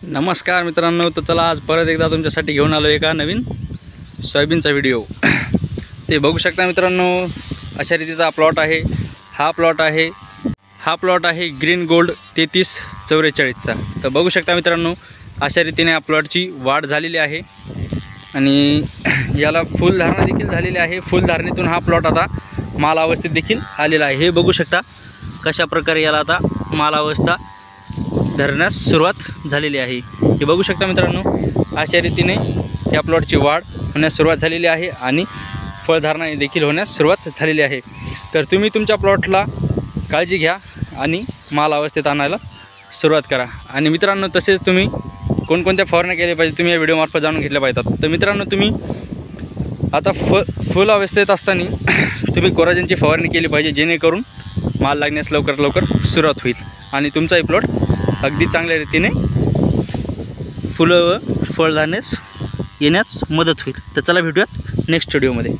नमस्कार मित्रांनो, तर चला आज परत एकदा तुमच्यासाठी घेऊन आलो एका नवीन सोयाबीनचा व्हिडिओ। ते बघू शकता मित्रांनो, अशा रीतीचा प्लॉट आहे। हा प्लॉट आहे ग्रीन गोल्ड 3344चा। तर बघू शकता मित्रांनो, अशा रीतीने या प्लॉटची वाढ झालेली आहे आणि याला फुलधारणा देखील झालेली आहे। फुलधारणेतून हा प्लॉट आता माल अवस्थेत देखील आलेला आहे। हे बघू शकता कशा प्रकारे याला आता माल अवस्था धरण्यास सुरुवात झालेली आहे। हे बघू शकता मित्रांनो, अशा रीतीने या प्लॉटची वाढ होण्यास सुरुवात झालेली आहे आणि फळधारणा देखील होण्यास सुरुवात झालेली आहे। तर तुम्ही तुमच्या प्लॉटला काळजी घ्या आणि माल अवस्थेत आणायला सुरुवात करा। आणि मित्रांनो, तसेच तुम्ही कोणकोणत्या फवारण्या केल्या पाहिजे तुम्ही या व्हिडिओमार्फत जाणून घेतल्या पाहिजेत। तर मित्रांनो, तुम्ही आता फुल अवस्थेत असताना तुम्ही कोराजेनची फवारणी केली पाहिजे, जेणेकरून माल लागण्यास लवकर सुरुवात होईल आणि तुमचाही प्लॉट अगदी चांगल्या रीतीने फुलं व फळधारण्यास येण्यास मदत होईल। तर चला भेटूयात नेक्स्ट व्हिडिओमध्ये।